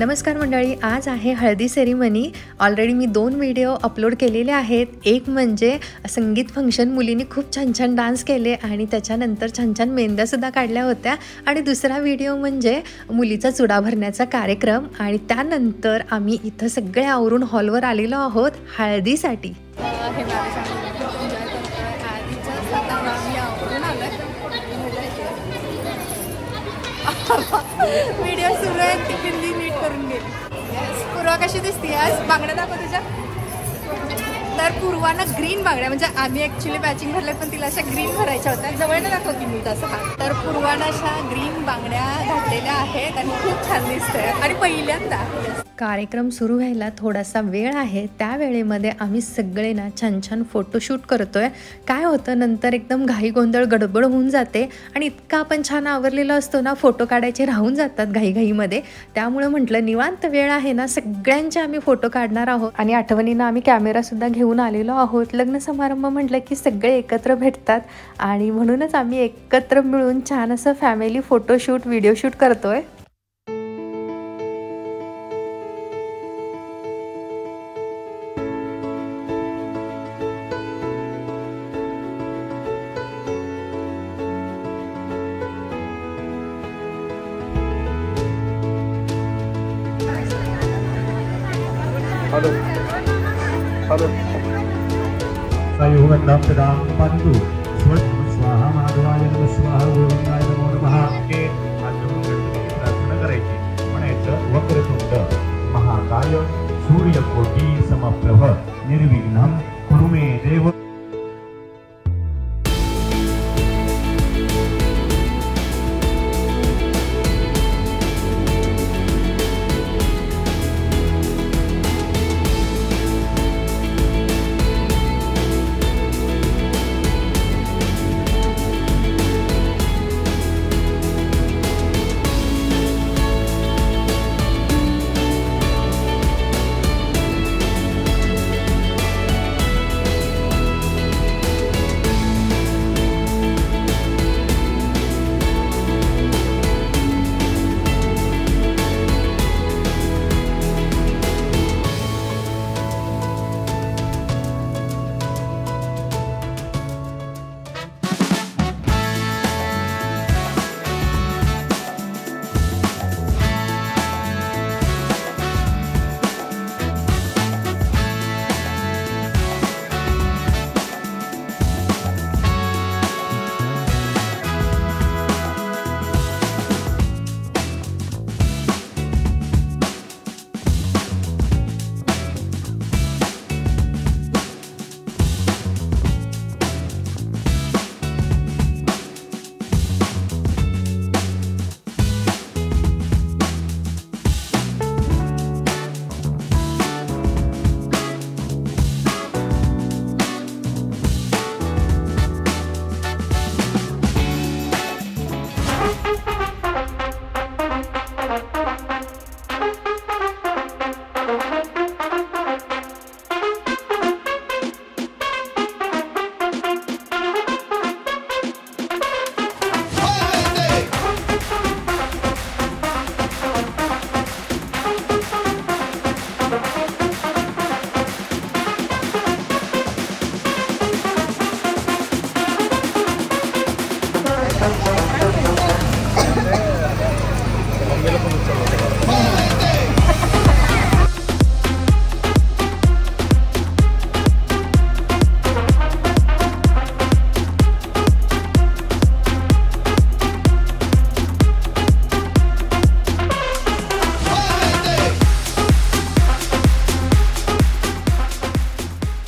नमस्कार मंडळी, आज आहे हळदी सेरेमनी। ऑलरेडी मी 2 व्हिडिओ अपलोड केलेले आहेत। एक म्हणजे संगीत फंक्शन, मुलींनी खूप छान छान डान्स केले आणि त्याच्यानंतर छान छान मेहंद्यासुद्धा काढल्या होत्या। आणि दुसरा व्हिडिओ म्हणजे मुलीचा चुडा भरण्याचा कार्यक्रम। आणि त्यानंतर आम्ही इथं सगळे आवरून हॉलवर आलेलो आहोत हळदीसाठी। व्हिडिओ सुरू आहे ती पिल्ली नीट करून घे। पूर्वा कशी दिसते आज? बांगड्या दाखव तुझ्या। तर पूर्वानं ग्रीन बांगड्या, म्हणजे आम्ही ॲक्च्युली मॅचिंग भरल्यात पण तिला अशा ग्रीन भरायच्या होत्या। जवळनं दाखवते मी तसं हा। तर पूर्वानं अशा ग्रीन बांगड्या घातलेल्या आहेत आणि खूप छान दिसतंय आणि पहिल्यांदा कार्यक्रम सुरू व्हायला थोडासा वेळ आहे। त्या वेळेमध्ये आम्ही सगळे ना छान छान फोटोशूट करतोय। काय होतं, नंतर एकदम घाई गोंधळ गडबड होऊन जाते आणि इतका आपण छान आवरलेलो असतो ना, फोटो काढायचे राहून जातात घाईघाईमध्ये। त्यामुळे म्हटलं निवांत वेळ आहे ना, सगळ्यांचे आम्ही फोटो काढणार आहोत आणि आठवणीनं आम्ही कॅमेरासुद्धा घेऊन आलेलो आहोत। लग्न समारंभ म्हटलं की सगळे एकत्र भेटतात आणि म्हणूनच आम्ही एकत्र मिळून छान असं फॅमिली फोटोशूट व्हिडिओ शूट करतोय। Halo. Halo. Sayugan pedang pandu. Swaha Madhwaya Namaः Swaha Govindaya Namo Namaः. हे आजून गणपतीची प्रार्थना करायची, म्हणायचं वक्रतुंड महाकाय सूर्यकोटी समप्रभ निर्विघ्नं कुरु मे देव।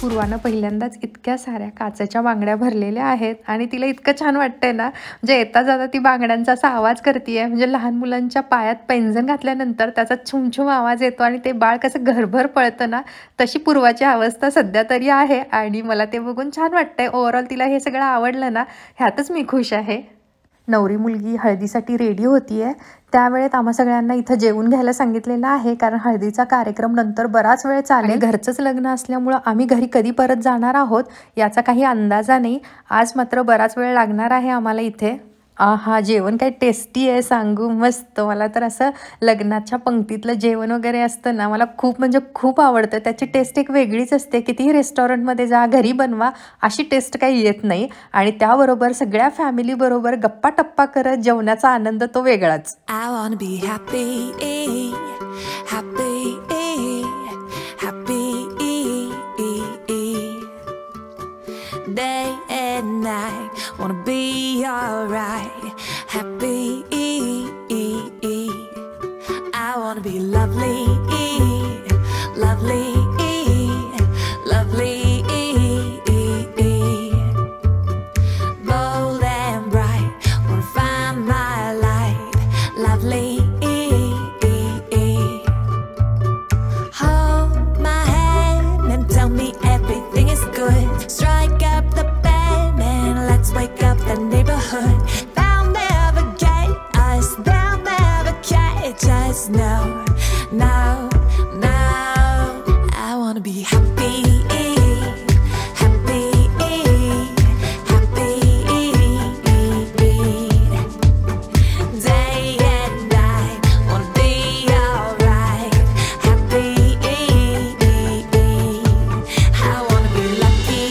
पूर्वानं पहिल्यांदाच इतक्या साऱ्या काचेच्या बांगड्या भरलेल्या आहेत आणि तिला इतकं छान वाटतंय ना, म्हणजे येता जाता ती बांगड्यांचा असा आवाज करते आहे। म्हणजे लहान मुलांच्या पायात पैंजण घातल्यानंतर त्याचा छुमछुम आवाज येतो आणि ते बाळ कसं घरभर पळतं ना, तशी पूर्वाची अवस्था सध्या तरी आहे आणि मला ते बघून छान वाटतंय। ओव्हरऑल तिला हे सगळं आवडलं ना, ह्यातच मी खुश आहे। नवरी मुलगी हळदीसाठी रेडी होतीये। त्यावेळेत आम्हा सगळ्यांना इथं जेवून घ्यायला सांगितलेलं आहे, कारण हळदीचा कार्यक्रम नंतर बराच वेळ चालेल। घरचंच लग्न असल्यामुळं आम्ही घरी कधी परत जाणार आहोत याचा काही अंदाजा नाही। आज मात्र बराच वेळ लागणार आहे आम्हाला इथे। आहा, जेवण काय टेस्टी आहे सांगू, मस्त. मला तर असं लग्नाच्या पंक्तीतलं जेवण वगैरे असतं ना, मला खूप म्हणजे खूप आवडतं. त्याची टेस्ट एक वेगळीच असते. कितीही रेस्टॉरंटमध्ये जा, घरी बनवा, अशी टेस्ट काही येत नाही. आणि त्याबरोबर सगळ्या फॅमिलीबरोबर गप्पा टप्पा करत जेवणाचा आनंद तो वेगळाच. I wanna be happy, happy, happy. Day and night, wanna be alright. Happy, I wanna be lovely, lovely, lovely. Bold and bright, wanna find my light. Lovely. Hold my hand and tell me everything is good. Strike up the band and let's wake up the neighborhood. They'll never get us, they'll never catch us. No, no, no. I wanna be happy, happy, happy. Day and night, wanna be alright. Happy, I wanna be lucky,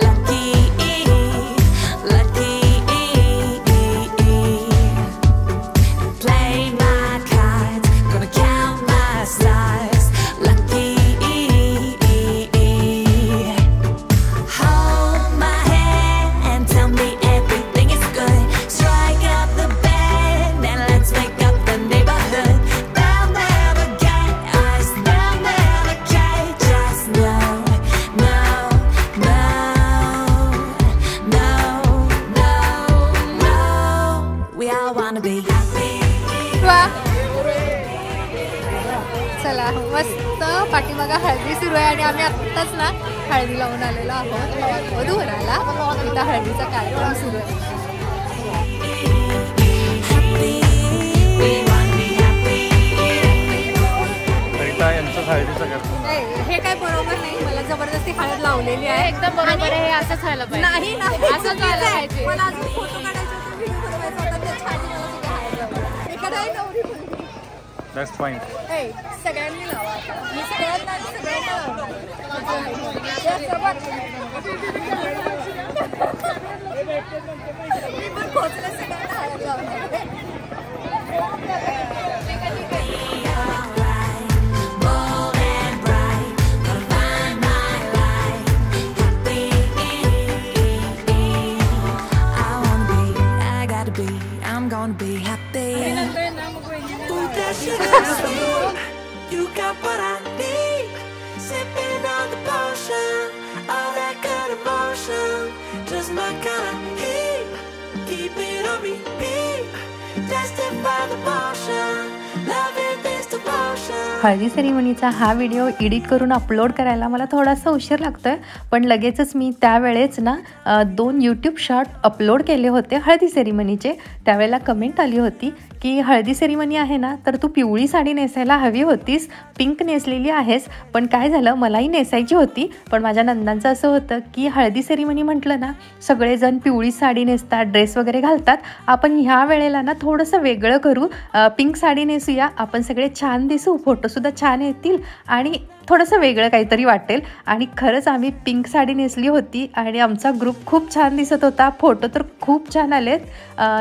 lucky, lucky. Play my cards, gonna count my stars. Lucky. Hold my hand and tell me everything is good. Strike up the band and let's wake up the neighborhood. They'll never get us, they'll never catch us. No, no, no, no, no, no. We all wanna be happy. वा, चला मस्त. पाठीमागा हळदी सुरू आहे आणि आम्ही आत्ताच ना हळदी लावून आलेलो आहोत. वधूवराला इथं हळदीचा कार्यक्रम सुरू आहे. We wanna be happy. Sarita यांचं हळदीचं कार्यक्रम. हे काय बरोबर नाही. मला जबरदस्ती हळद लावलेली आहे. एकदम बरोबर आहे, हे असंच व्हायला पाहिजे. नाही नाही, असंच व्हायला पाहिजे. मला अजून फोटो काढायचे होते, व्हिडिओ बनवायचा होता, त्याच्या आधी मला तुझी हळद लावली. इकडे आहे नवरी मुलगी. That's fine. ए, सगळ्यांनी लावा. मी सगळ्यांना लावणार. मी पण खोचले सगळ्यांना हळद लावणार. Bold and bright, gonna find my light. Happy, I wanna be, I gotta be, I'm gonna be happy. Ooh, there she goes. You got what I need. Sipping on the potion, all that good emotion, just my kind of heat. Keep it on repeat, tested by the motion, loving this devotion. हळदी सेरिमनीचा हा video edit करून upload करायला मला थोडासा उशीर लागतो आहे, पण लगेचच मी त्यावेळेच ना 2 यूट्यूब शॉर्ट अपलोड केले होते हळदी सेरिमनीचे. त्यावेळेला कमेंट आली होती की हळदी सेरिमनी आहे ना, तर तू पिवळी साडी नेसायला हवी होतीस, पिंक नेसलेली आहेस. पण काय झालं, मलाही नेसायची होती, पण माझ्या नंदांचं असं होतं की हळदी सेरिमनी म्हटलं ना, सगळेजण पिवळी साडी नेसतात, ड्रेस वगैरे घालतात. आपण ह्या वेळेला ना थोडंसं वेगळं करू, पिंक साडी नेसूया, आपण सगळे छान दिसू, फोटोसुद्धा छान येतील आणि थोडंसं वेगळं काहीतरी वाटेल. आणि खरंच आम्ही पिंक साडी नेसली होती आणि आमचा ग्रुप खूप छान दिसत होता. फोटो तर खूप छान आलेत.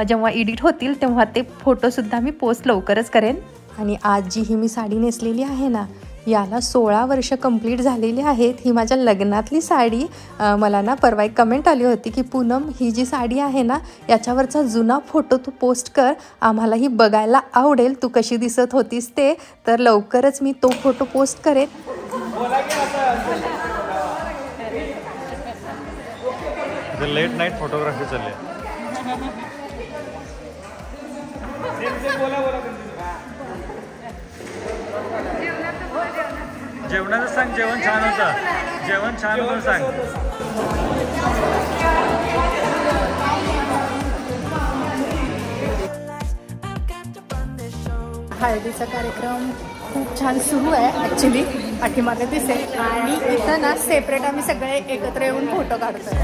जेव्हा एडिट होतील तेव्हा ते फोटोसुद्धा मी पोस्ट लवकरच करेन. आणि आज जी ही मी साडी नेसलेली आहे ना, याला 16 वर्ष कंप्लीट झालेली आहेत. ही माझ्या लग्नातली साडी. मला ना परवा एक कमेंट आली होती की पूनम, ही जी साडी आहे ना, याच्यावरचा जुना फोटो तू पोस्ट कर, आम्हालाही बघायला आवडेल तू कशी दिसत होतीस ते. तर लवकरच मी तो फोटो पोस्ट करेन. लेट नाईट फोटोग्राफी चालली. जेवणाचं सांग. जेवण छान होतं. जेवण छान होतं सांग. हळदीचा कार्यक्रम खूप छान सुरू आहे ॲक्च्युली, पाठीमागे दिसेल. आणि इथं ना सेपरेट आम्ही सगळे एकत्र येऊन फोटो काढतो.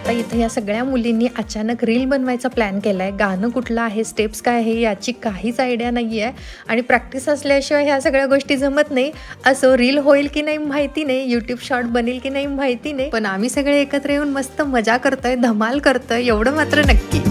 आता इथं या सगळ्या मुलींनी अचानक रील बनवायचा प्लॅन केला आहे. गाणं कुठलं आहे, स्टेप्स काय आहे याची काहीच आयडिया नाही आहे आणि प्रॅक्टिस असल्याशिवाय ह्या सगळ्या गोष्टी जमत नाही. असो रील होईल की नाही माहिती नाही, यूट्यूब शॉर्ट बनेल की नाही माहिती नाही, पण आम्ही सगळे एकत्र येऊन मस्त मजा करतोय, धमाल करतोय एवढं मात्र नक्की.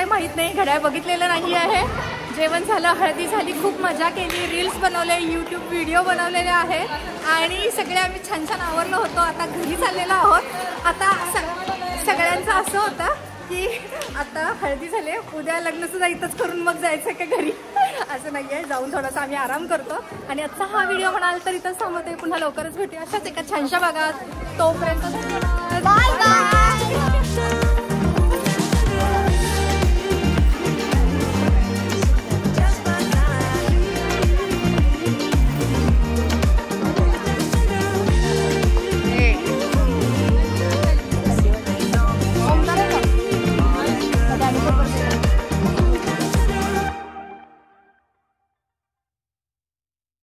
माहित नाही, घड्याळ बघितलेलं नाही आहे. जेवण झालं, हळदी झाली, खूप मजा केली, रील्स बनवले, यूट्यूब व्हिडिओ बनवलेले आहेत आणि सगळे आम्ही छान छान आवरलो होतो. आता घरी चाललेलो आहोत. आता सगळ्यांचं असं होतं की आता हळदी झाले, उद्या लग्नसुद्धा इथंच करून मग जायचं का घरी, असं नाही आहे. जाऊन थोडासा आम्ही आराम करतो आणि आजचा हा व्हिडिओ म्हणाल तर इथंच थांबवते. पुन्हा लवकरच भेटूया अशाच एका छानशा भागात. तोपर्यंत बाय बाय.